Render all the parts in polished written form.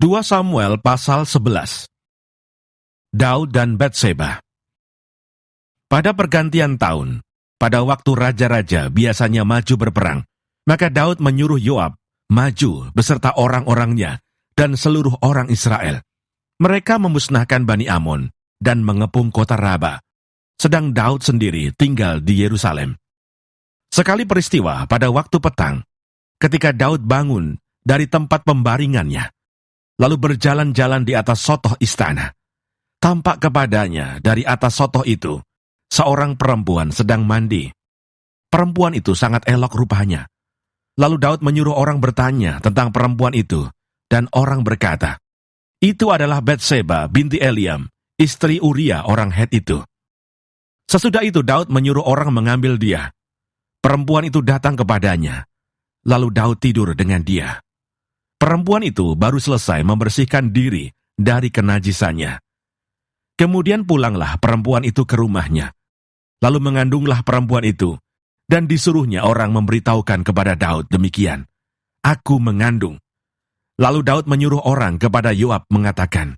2 Samuel pasal 11. Daud dan Batseba. Pada pergantian tahun, pada waktu raja-raja biasanya maju berperang, maka Daud menyuruh Yoab maju beserta orang-orangnya dan seluruh orang Israel. Mereka memusnahkan Bani Amon dan mengepung kota Raba, sedang Daud sendiri tinggal di Yerusalem. Sekali peristiwa pada waktu petang, ketika Daud bangun dari tempat pembaringannya, lalu berjalan-jalan di atas sotoh istana, tampak kepadanya dari atas sotoh itu seorang perempuan sedang mandi. Perempuan itu sangat elok rupanya. Lalu Daud menyuruh orang bertanya tentang perempuan itu, dan orang berkata, "Itu adalah Batseba binti Eliam, istri Uria orang Het itu." Sesudah itu Daud menyuruh orang mengambil dia. Perempuan itu datang kepadanya, lalu Daud tidur dengan dia. Perempuan itu baru selesai membersihkan diri dari kenajisannya. Kemudian pulanglah perempuan itu ke rumahnya. Lalu mengandunglah perempuan itu, dan disuruhnya orang memberitahukan kepada Daud demikian, "Aku mengandung." Lalu Daud menyuruh orang kepada Yoab mengatakan,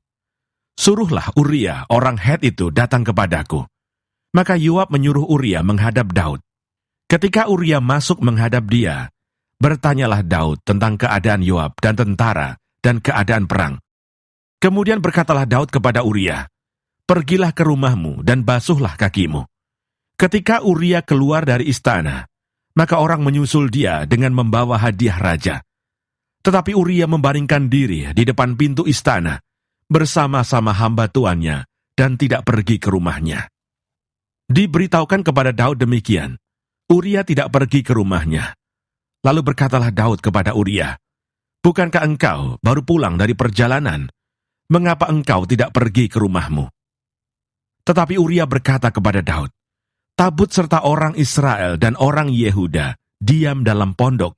"Suruhlah Uria orang Het itu datang kepadaku." Maka Yoab menyuruh Uria menghadap Daud. Ketika Uria masuk menghadap dia, bertanyalah Daud tentang keadaan Yoab dan tentara dan keadaan perang. Kemudian berkatalah Daud kepada Uria, "Pergilah ke rumahmu dan basuhlah kakimu." Ketika Uria keluar dari istana, maka orang menyusul dia dengan membawa hadiah raja. Tetapi Uria membaringkan diri di depan pintu istana bersama-sama hamba tuannya dan tidak pergi ke rumahnya. Diberitahukan kepada Daud demikian, Uria tidak pergi ke rumahnya. Lalu berkatalah Daud kepada Uria, "Bukankah engkau baru pulang dari perjalanan? Mengapa engkau tidak pergi ke rumahmu?" Tetapi Uria berkata kepada Daud, "Tabut serta orang Israel dan orang Yehuda diam dalam pondok.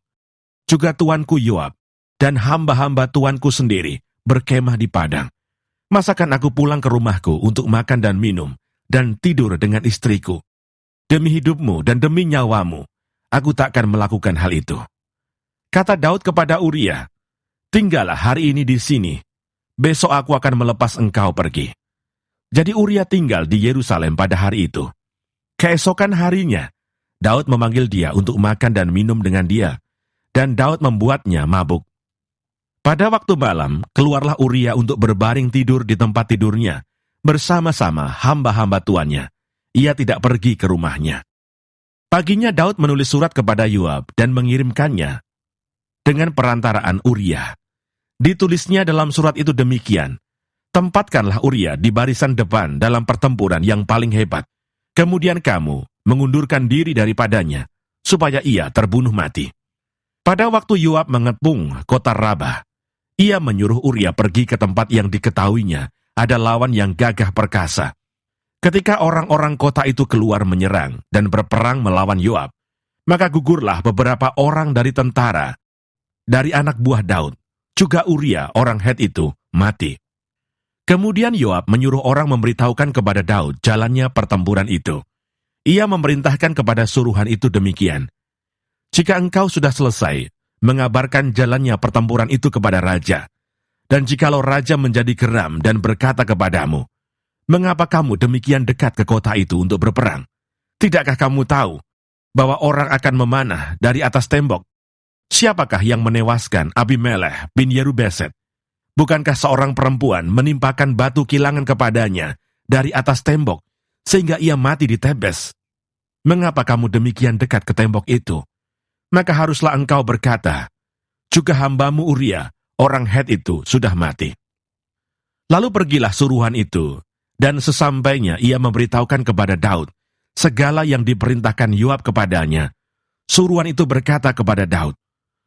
Juga tuanku Yoab dan hamba-hamba tuanku sendiri berkemah di padang. Masakan aku pulang ke rumahku untuk makan dan minum dan tidur dengan istriku? Demi hidupmu dan demi nyawamu, aku takkan melakukan hal itu." Kata Daud kepada Uria, "Tinggallah hari ini di sini, besok aku akan melepas engkau pergi." Jadi Uria tinggal di Yerusalem pada hari itu. Keesokan harinya, Daud memanggil dia untuk makan dan minum dengan dia, dan Daud membuatnya mabuk. Pada waktu malam, keluarlah Uria untuk berbaring tidur di tempat tidurnya, bersama-sama hamba-hamba tuannya. Ia tidak pergi ke rumahnya. Paginya Daud menulis surat kepada Yoab dan mengirimkannya dengan perantaraan Uria. Ditulisnya dalam surat itu demikian, "Tempatkanlah Uria di barisan depan dalam pertempuran yang paling hebat. Kemudian kamu mengundurkan diri daripadanya, supaya ia terbunuh mati." Pada waktu Yoab mengepung kota Raba, ia menyuruh Uria pergi ke tempat yang diketahuinya ada lawan yang gagah perkasa. Ketika orang-orang kota itu keluar menyerang dan berperang melawan Yoab, maka gugurlah beberapa orang dari tentara, dari anak buah Daud, juga Uria orang Het itu mati. Kemudian Yoab menyuruh orang memberitahukan kepada Daud jalannya pertempuran itu. Ia memerintahkan kepada suruhan itu demikian, "Jika engkau sudah selesai, mengabarkan jalannya pertempuran itu kepada raja, dan jikalau raja menjadi geram dan berkata kepadamu, 'Mengapa kamu demikian dekat ke kota itu untuk berperang? Tidakkah kamu tahu bahwa orang akan memanah dari atas tembok? Siapakah yang menewaskan Abimelech bin Yerubeset? Bukankah seorang perempuan menimpakan batu kilangan kepadanya dari atas tembok, sehingga ia mati di Tebes? Mengapa kamu demikian dekat ke tembok itu? Maka haruslah engkau berkata, juga hambamu Uria, orang Het itu sudah mati.'" Lalu pergilah suruhan itu, dan sesampainya ia memberitahukan kepada Daud segala yang diperintahkan Yoab kepadanya. Suruhan itu berkata kepada Daud,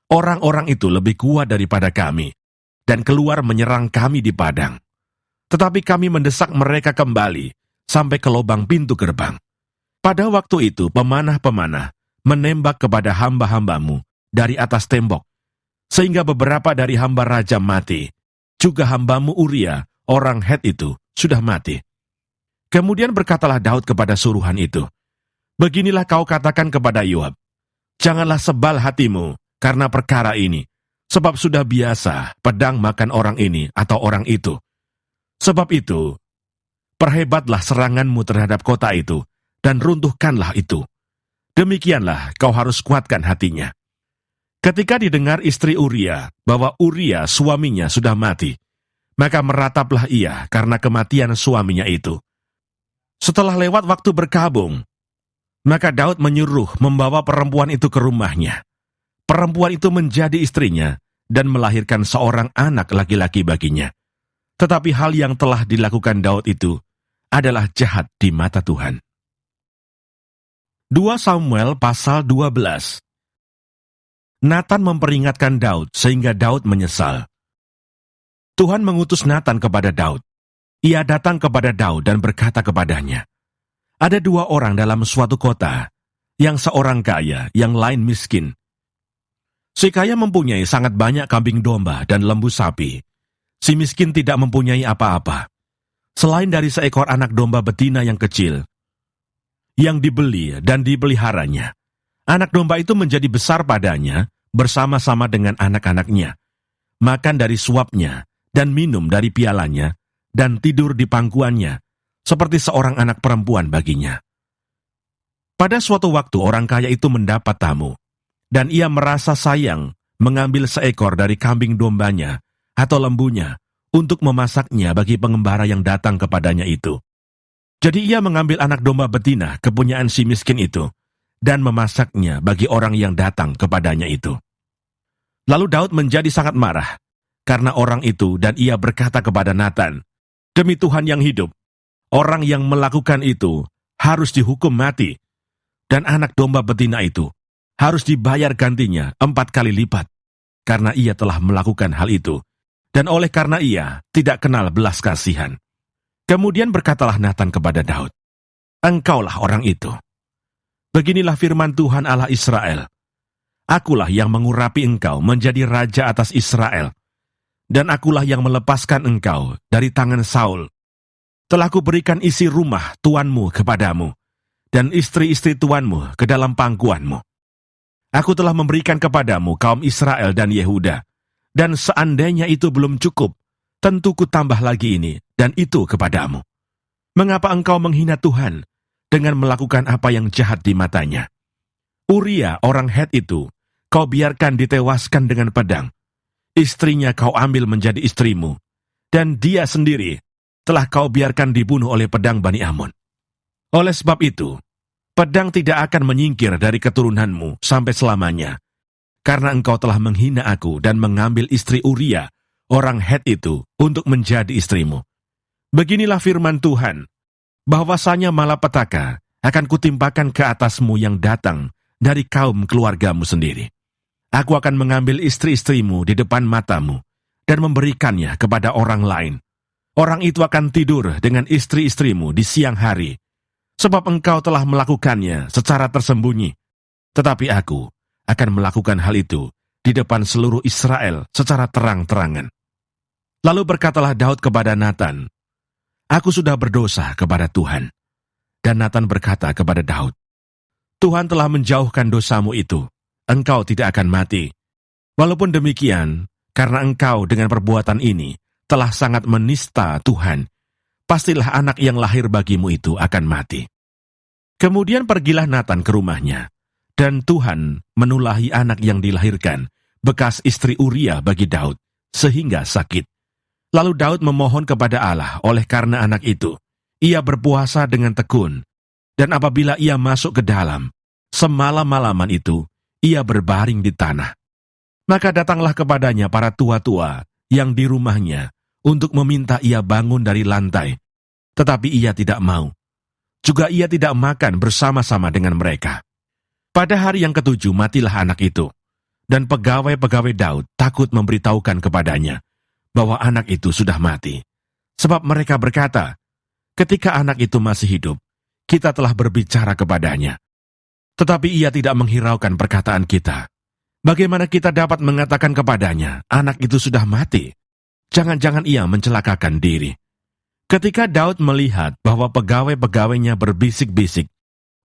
"Orang-orang itu lebih kuat daripada kami, dan keluar menyerang kami di padang. Tetapi kami mendesak mereka kembali sampai ke lubang pintu gerbang. Pada waktu itu pemanah-pemanah menembak kepada hamba-hambamu dari atas tembok, sehingga beberapa dari hamba raja mati. Juga hambamu Uria, orang Het itu, sudah mati." Kemudian berkatalah Daud kepada suruhan itu, "Beginilah kau katakan kepada Yoab, janganlah sebal hatimu karena perkara ini, sebab sudah biasa pedang makan orang ini atau orang itu. Sebab itu, perhebatlah seranganmu terhadap kota itu, dan runtuhkanlah itu. Demikianlah kau harus kuatkan hatinya. Ketika didengar istri Uria bahwa Uria suaminya sudah mati, maka merataplah ia karena kematian suaminya itu. Setelah lewat waktu berkabung, maka Daud menyuruh membawa perempuan itu ke rumahnya. Perempuan itu menjadi istrinya dan melahirkan seorang anak laki-laki baginya. Tetapi hal yang telah dilakukan Daud itu adalah jahat di mata Tuhan. 2 Samuel pasal 12. Natan memperingatkan Daud sehingga Daud menyesal. Tuhan mengutus Natan kepada Daud. Ia datang kepada Daud dan berkata kepadanya, ada 2 orang dalam suatu kota, yang seorang kaya, yang lain miskin. Si kaya mempunyai sangat banyak kambing domba dan lembu sapi. Si miskin tidak mempunyai apa-apa, selain dari seekor anak domba betina yang kecil, yang dibeli dan dipeliharanya. Anak domba itu menjadi besar padanya bersama-sama dengan anak-anaknya, makan dari suapnya dan minum dari pialanya, dan tidur di pangkuannya, seperti seorang anak perempuan baginya. Pada suatu waktu orang kaya itu mendapat tamu, dan ia merasa sayang mengambil seekor dari kambing dombanya atau lembunya untuk memasaknya bagi pengembara yang datang kepadanya itu. Jadi ia mengambil anak domba betina kepunyaan si miskin itu, dan memasaknya bagi orang yang datang kepadanya itu. Lalu Daud menjadi sangat marah karena orang itu, dan ia berkata kepada Natan, demi Tuhan yang hidup, orang yang melakukan itu harus dihukum mati, dan anak domba betina itu harus dibayar gantinya 4 kali lipat, karena ia telah melakukan hal itu, dan oleh karena ia tidak kenal belas kasihan. Kemudian berkatalah Natan kepada Daud, engkaulah orang itu. Beginilah firman Tuhan Allah Israel, akulah yang mengurapi engkau menjadi raja atas Israel, dan akulah yang melepaskan engkau dari tangan Saul. Telah kuberikan isi rumah tuanmu kepadamu, dan istri-istri tuanmu ke dalam pangkuanmu. Aku telah memberikan kepadamu kaum Israel dan Yehuda, dan seandainya itu belum cukup, tentu ku tambah lagi ini dan itu kepadamu. Mengapa engkau menghina Tuhan dengan melakukan apa yang jahat di matanya? Uria orang Het itu kau biarkan ditewaskan dengan pedang. Istrinya kau ambil menjadi istrimu, dan dia sendiri telah kau biarkan dibunuh oleh pedang Bani Amon. Oleh sebab itu, pedang tidak akan menyingkir dari keturunanmu sampai selamanya, karena engkau telah menghina aku dan mengambil istri Uria, orang Het itu, untuk menjadi istrimu. Beginilah firman Tuhan, bahwasanya malapetaka akan kutimpakan ke atasmu yang datang dari kaum keluargamu sendiri. Aku akan mengambil istri-istrimu di depan matamu dan memberikannya kepada orang lain. Orang itu akan tidur dengan istri-istrimu di siang hari, sebab engkau telah melakukannya secara tersembunyi. Tetapi aku akan melakukan hal itu di depan seluruh Israel secara terang-terangan. Lalu berkatalah Daud kepada Natan, aku sudah berdosa kepada Tuhan. Dan Natan berkata kepada Daud, Tuhan telah menjauhkan dosamu itu, engkau tidak akan mati. Walaupun demikian, karena engkau dengan perbuatan ini telah sangat menista Tuhan, pastilah anak yang lahir bagimu itu akan mati. Kemudian pergilah Natan ke rumahnya, dan Tuhan menulahi anak yang dilahirkan, bekas istri Uria bagi Daud, sehingga sakit. Lalu Daud memohon kepada Allah oleh karena anak itu. Ia berpuasa dengan tekun, dan apabila ia masuk ke dalam, semalam-malaman itu, ia berbaring di tanah. Maka datanglah kepadanya para tua-tua yang di rumahnya untuk meminta ia bangun dari lantai. Tetapi ia tidak mau. Juga ia tidak makan bersama-sama dengan mereka. Pada hari yang ke-7 matilah anak itu, dan pegawai-pegawai Daud takut memberitahukan kepadanya bahwa anak itu sudah mati. Sebab mereka berkata, ketika anak itu masih hidup, kita telah berbicara kepadanya. Tetapi ia tidak menghiraukan perkataan kita. Bagaimana kita dapat mengatakan kepadanya, anak itu sudah mati? Jangan-jangan ia mencelakakan diri. Ketika Daud melihat bahwa pegawai-pegawainya berbisik-bisik,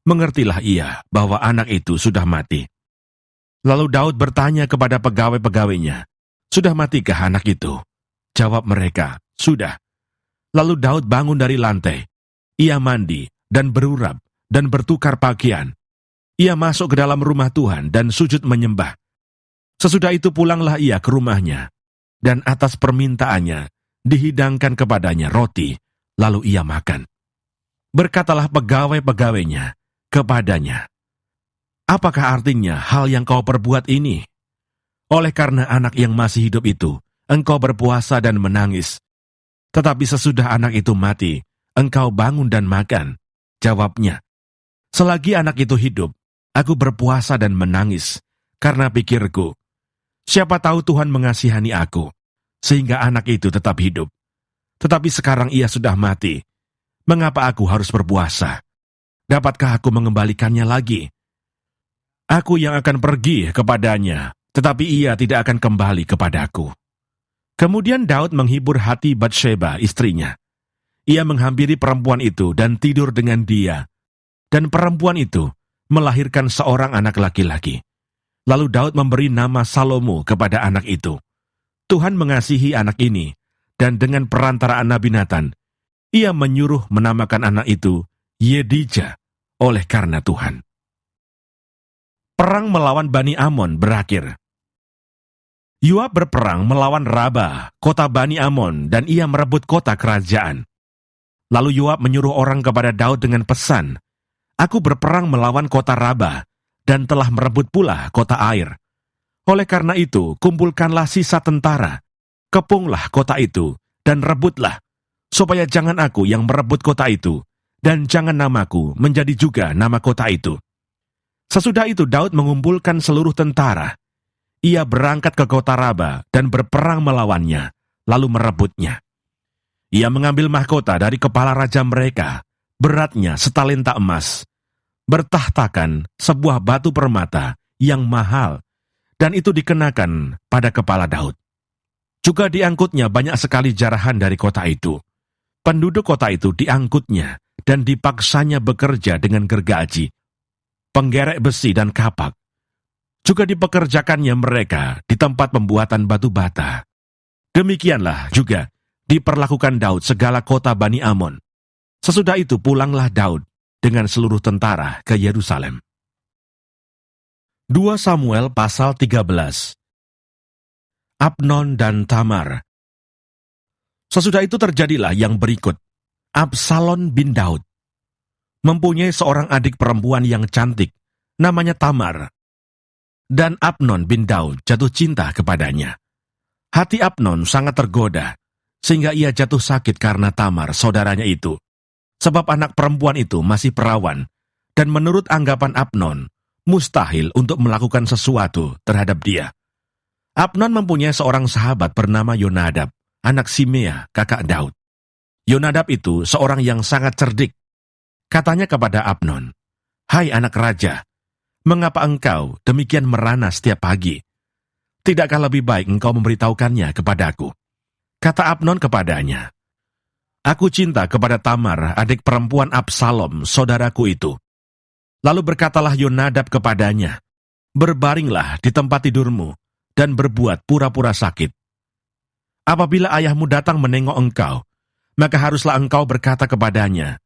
mengertilah ia bahwa anak itu sudah mati. Lalu Daud bertanya kepada pegawai-pegawainya, "Sudah matikah anak itu?" Jawab mereka, "Sudah." Lalu Daud bangun dari lantai. Ia mandi dan berurap dan bertukar pakaian. Ia masuk ke dalam rumah Tuhan dan sujud menyembah. Sesudah itu pulanglah ia ke rumahnya, dan atas permintaannya dihidangkan kepadanya roti, lalu ia makan. Berkatalah pegawai-pegawainya kepadanya, "Apakah artinya hal yang kau perbuat ini? Oleh karena anak yang masih hidup itu, engkau berpuasa dan menangis. Tetapi sesudah anak itu mati, engkau bangun dan makan." Jawabnya, "Selagi anak itu hidup, aku berpuasa dan menangis, karena pikirku, siapa tahu Tuhan mengasihani aku, sehingga anak itu tetap hidup. Tetapi sekarang ia sudah mati. Mengapa aku harus berpuasa? Dapatkah aku mengembalikannya lagi? Aku yang akan pergi kepadanya, tetapi ia tidak akan kembali kepadaku." Kemudian Daud menghibur hati Batsheba, istrinya. Ia menghampiri perempuan itu dan tidur dengan dia. Dan perempuan itu melahirkan seorang anak laki-laki. Lalu Daud memberi nama Salomo kepada anak itu. Tuhan mengasihi anak ini, dan dengan perantaraan Nabi Natan, ia menyuruh menamakan anak itu Yedija, oleh karena Tuhan. Perang melawan Bani Amon berakhir. Yoab berperang melawan Raba, kota Bani Amon, dan ia merebut kota kerajaan. Lalu Yoab menyuruh orang kepada Daud dengan pesan, "Aku berperang melawan kota Raba, dan telah merebut pula kota Air. Oleh karena itu, kumpulkanlah sisa tentara, kepunglah kota itu, dan rebutlah, supaya jangan aku yang merebut kota itu, dan jangan namaku menjadi juga nama kota itu." Sesudah itu Daud mengumpulkan seluruh tentara. Ia berangkat ke kota Raba dan berperang melawannya, lalu merebutnya. Ia mengambil mahkota dari kepala raja mereka, beratnya setalenta emas, bertahtakan sebuah batu permata yang mahal, dan itu dikenakan pada kepala Daud. Juga diangkutnya banyak sekali jarahan dari kota itu. Penduduk kota itu diangkutnya dan dipaksanya bekerja dengan gergaji, penggerek besi dan kapak. Juga dipekerjakannya mereka di tempat pembuatan batu bata. Demikianlah juga diperlakukan Daud segala kota Bani Amon. Sesudah itu pulanglah Daud dengan seluruh tentara ke Yerusalem. 2 Samuel pasal 13. Abnon dan Tamar. Sesudah itu terjadilah yang berikut. Absalom bin Daud mempunyai seorang adik perempuan yang cantik, namanya Tamar. Dan Abnon bin Daud jatuh cinta kepadanya. Hati Abnon sangat tergoda, sehingga ia jatuh sakit karena Tamar, saudaranya itu. Sebab anak perempuan itu masih perawan, dan menurut anggapan Abnon, mustahil untuk melakukan sesuatu terhadap dia. Abnon mempunyai seorang sahabat bernama Yonadab, anak Simea, kakak Daud. Yonadab itu seorang yang sangat cerdik. Katanya kepada Abnon, "Hai anak raja, mengapa engkau demikian merana setiap pagi? Tidakkah lebih baik engkau memberitahukannya kepadaku?" Kata Abnon kepadanya, "Aku cinta kepada Tamar, adik perempuan Absalom, saudaraku itu." Lalu berkatalah Yonadab kepadanya, "Berbaringlah di tempat tidurmu, dan berbuat pura-pura sakit. Apabila ayahmu datang menengok engkau, maka haruslah engkau berkata kepadanya,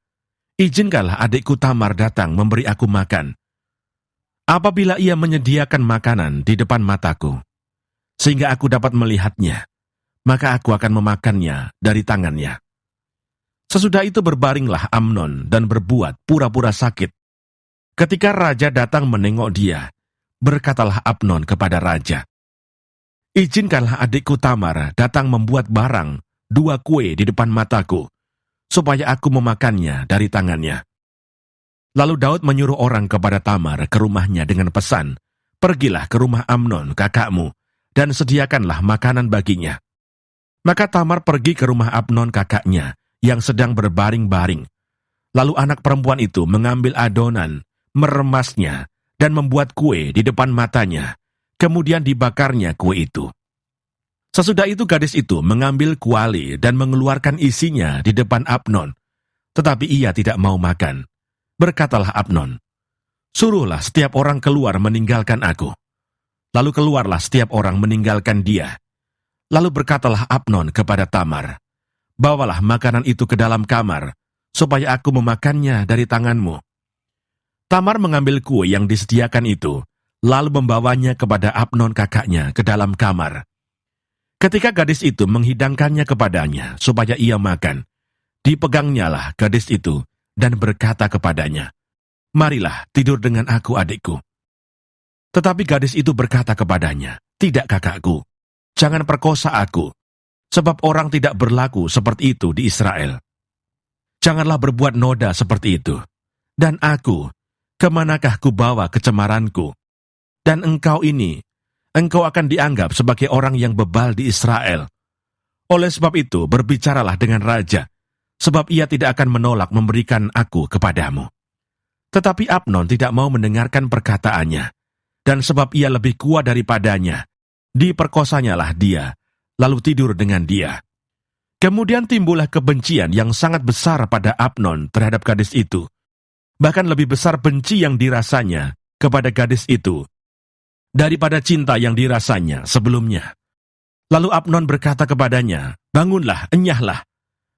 'Izinkanlah adikku Tamar datang memberi aku makan.' Apabila ia menyediakan makanan di depan mataku, sehingga aku dapat melihatnya, maka aku akan memakannya dari tangannya." Sesudah itu berbaringlah Amnon dan berbuat pura-pura sakit. Ketika raja datang menengok dia, berkatalah Amnon kepada raja, "Izinkanlah adikku Tamar datang membuat barang 2 kue di depan mataku, supaya aku memakannya dari tangannya." Lalu Daud menyuruh orang kepada Tamar ke rumahnya dengan pesan, "Pergilah ke rumah Amnon, kakakmu, dan sediakanlah makanan baginya." Maka Tamar pergi ke rumah Amnon kakaknya, yang sedang berbaring-baring. Lalu anak perempuan itu mengambil adonan, meremasnya, dan membuat kue di depan matanya, kemudian dibakarnya kue itu. Sesudah itu gadis itu mengambil kuali dan mengeluarkan isinya di depan Amnon, tetapi ia tidak mau makan. Berkatalah Amnon, "Suruhlah setiap orang keluar meninggalkan aku." Lalu keluarlah setiap orang meninggalkan dia. Lalu berkatalah Amnon kepada Tamar, "Bawalah makanan itu ke dalam kamar, supaya aku memakannya dari tanganmu." Tamar mengambil kue yang disediakan itu, lalu membawanya kepada Amnon kakaknya ke dalam kamar. Ketika gadis itu menghidangkannya kepadanya supaya ia makan, dipegangnyalah gadis itu dan berkata kepadanya, "Marilah tidur dengan aku, adikku." Tetapi gadis itu berkata kepadanya, "Tidak, kakakku, jangan perkosa aku, sebab orang tidak berlaku seperti itu di Israel. Janganlah berbuat noda seperti itu. Dan aku, kemanakah ku bawa kecemaranku? Dan engkau akan dianggap sebagai orang yang bebal di Israel. Oleh sebab itu, berbicaralah dengan raja, sebab ia tidak akan menolak memberikan aku kepadamu." Tetapi Amnon tidak mau mendengarkan perkataannya, dan sebab ia lebih kuat daripadanya, diperkosanyalah dia, lalu tidur dengan dia. Kemudian timbullah kebencian yang sangat besar pada Amnon terhadap gadis itu. Bahkan lebih besar benci yang dirasanya kepada gadis itu daripada cinta yang dirasanya sebelumnya. Lalu Amnon berkata kepadanya, "Bangunlah, enyahlah."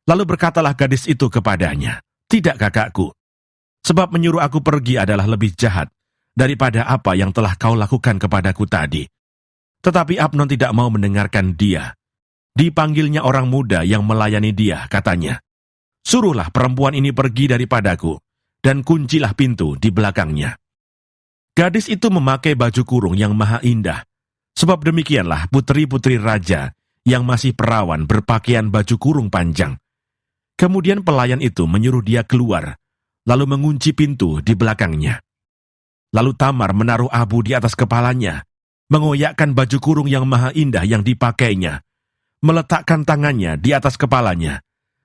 Lalu berkatalah gadis itu kepadanya, "Tidak, kakakku, sebab menyuruh aku pergi adalah lebih jahat daripada apa yang telah kau lakukan kepadaku tadi." Tetapi Amnon tidak mau mendengarkan dia. Dipanggilnya orang muda yang melayani dia, katanya, "Suruhlah perempuan ini pergi daripadaku, dan kuncilah pintu di belakangnya." Gadis itu memakai baju kurung yang maha indah, sebab demikianlah putri-putri raja yang masih perawan berpakaian baju kurung panjang. Kemudian pelayan itu menyuruh dia keluar, lalu mengunci pintu di belakangnya. Lalu Tamar menaruh abu di atas kepalanya, mengoyakkan baju kurung yang maha indah yang dipakainya, meletakkan tangannya di atas kepalanya,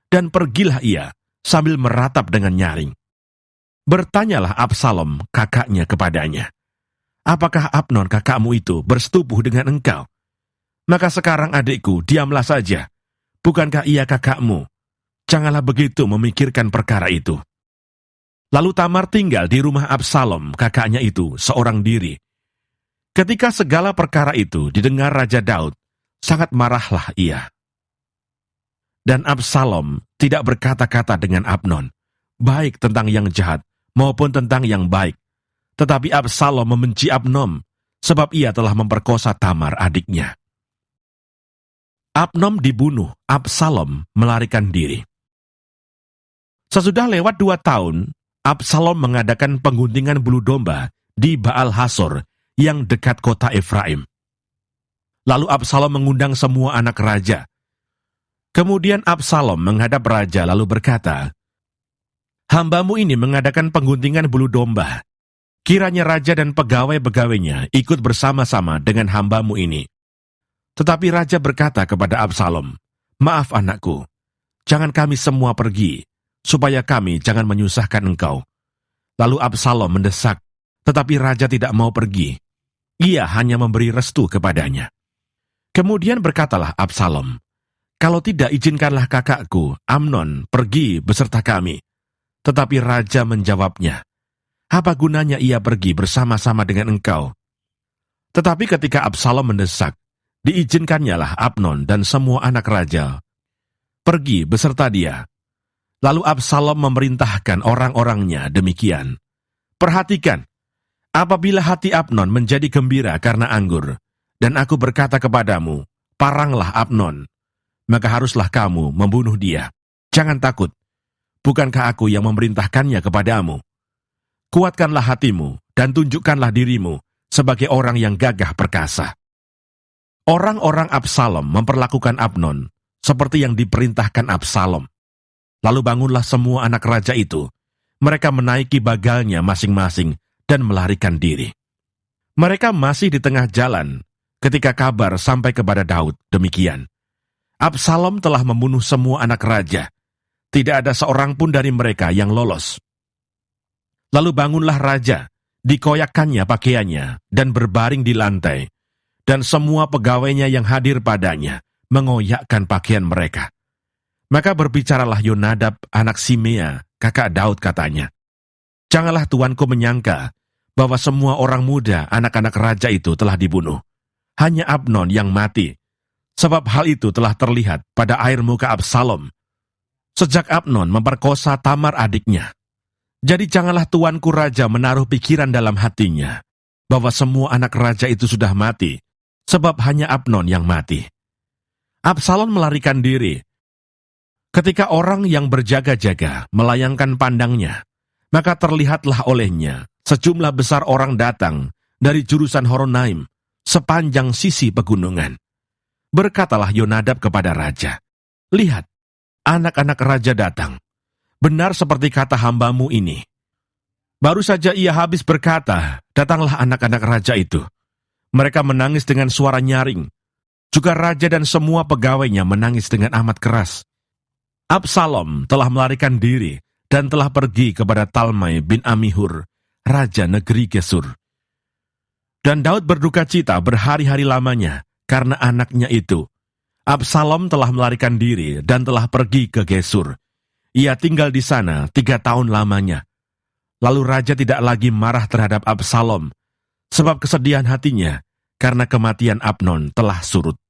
dan pergilah ia sambil meratap dengan nyaring. Bertanyalah Absalom kakaknya kepadanya, "Apakah Amnon kakakmu itu bersetubuh dengan engkau? Maka sekarang adikku, diamlah saja. Bukankah ia kakakmu? Janganlah begitu memikirkan perkara itu." Lalu Tamar tinggal di rumah Absalom kakaknya itu seorang diri. Ketika segala perkara itu didengar Raja Daud, sangat marahlah ia. Dan Absalom tidak berkata-kata dengan Amnon, baik tentang yang jahat maupun tentang yang baik. Tetapi Absalom membenci Amnon, sebab ia telah memperkosa Tamar adiknya. Amnon dibunuh, Absalom melarikan diri. Sesudah lewat 2 tahun, Absalom mengadakan pengguntingan bulu domba di Baal Hasor yang dekat kota Efraim. Lalu Absalom mengundang semua anak raja. Kemudian Absalom menghadap raja lalu berkata, "Hambamu ini mengadakan pengguntingan bulu domba. Kiranya raja dan pegawai-pegawainya ikut bersama-sama dengan hambamu ini." Tetapi raja berkata kepada Absalom, "Maaf anakku, jangan kami semua pergi, supaya kami jangan menyusahkan engkau." Lalu Absalom mendesak, tetapi raja tidak mau pergi. Ia hanya memberi restu kepadanya. Kemudian berkatalah Absalom, "Kalau tidak, izinkanlah kakakku, Amnon, pergi beserta kami." Tetapi raja menjawabnya, "Apa gunanya ia pergi bersama-sama dengan engkau?" Tetapi ketika Absalom mendesak, diizinkannyalah Amnon dan semua anak raja pergi beserta dia. Lalu Absalom memerintahkan orang-orangnya demikian, "Perhatikan, apabila hati Amnon menjadi gembira karena anggur, dan aku berkata kepadamu, paranglah Amnon, maka haruslah kamu membunuh dia. Jangan takut, bukankah aku yang memerintahkannya kepadamu? Kuatkanlah hatimu dan tunjukkanlah dirimu sebagai orang yang gagah perkasa." Orang-orang Absalom memperlakukan Amnon seperti yang diperintahkan Absalom. Lalu bangunlah semua anak raja itu. Mereka menaiki bagalnya masing-masing dan melarikan diri. Mereka masih di tengah jalan ketika kabar sampai kepada Daud demikian, Absalom telah membunuh semua anak raja. Tidak ada seorang pun dari mereka yang lolos. Lalu bangunlah raja, dikoyakkannya pakaiannya, dan berbaring di lantai, dan semua pegawainya yang hadir padanya mengoyakkan pakaian mereka. Maka berbicaralah Yonadab anak Simea, kakak Daud katanya, "Janganlah tuanku menyangka bahwa semua orang muda anak-anak raja itu telah dibunuh. Hanya Amnon yang mati, sebab hal itu telah terlihat pada air muka Absalom, sejak Amnon memperkosa Tamar adiknya. Jadi janganlah tuanku raja menaruh pikiran dalam hatinya, bahwa semua anak raja itu sudah mati, sebab hanya Amnon yang mati. Absalom melarikan diri. Ketika orang yang berjaga-jaga melayangkan pandangnya, maka terlihatlah olehnya sejumlah besar orang datang dari jurusan Horonaim, sepanjang sisi pegunungan. Berkatalah Yonadab kepada raja, "Lihat, anak-anak raja datang. Benar seperti kata hambamu ini." Baru saja ia habis berkata, datanglah anak-anak raja itu. Mereka menangis dengan suara nyaring. Juga raja dan semua pegawainya menangis dengan amat keras. Absalom telah melarikan diri dan telah pergi kepada Talmai bin Amihur, raja negeri Gesur. Dan Daud berduka cita berhari-hari lamanya karena anaknya itu. Absalom telah melarikan diri dan telah pergi ke Gesur. Ia tinggal di sana 3 tahun lamanya. Lalu raja tidak lagi marah terhadap Absalom, sebab kesedihan hatinya karena kematian Amnon telah surut.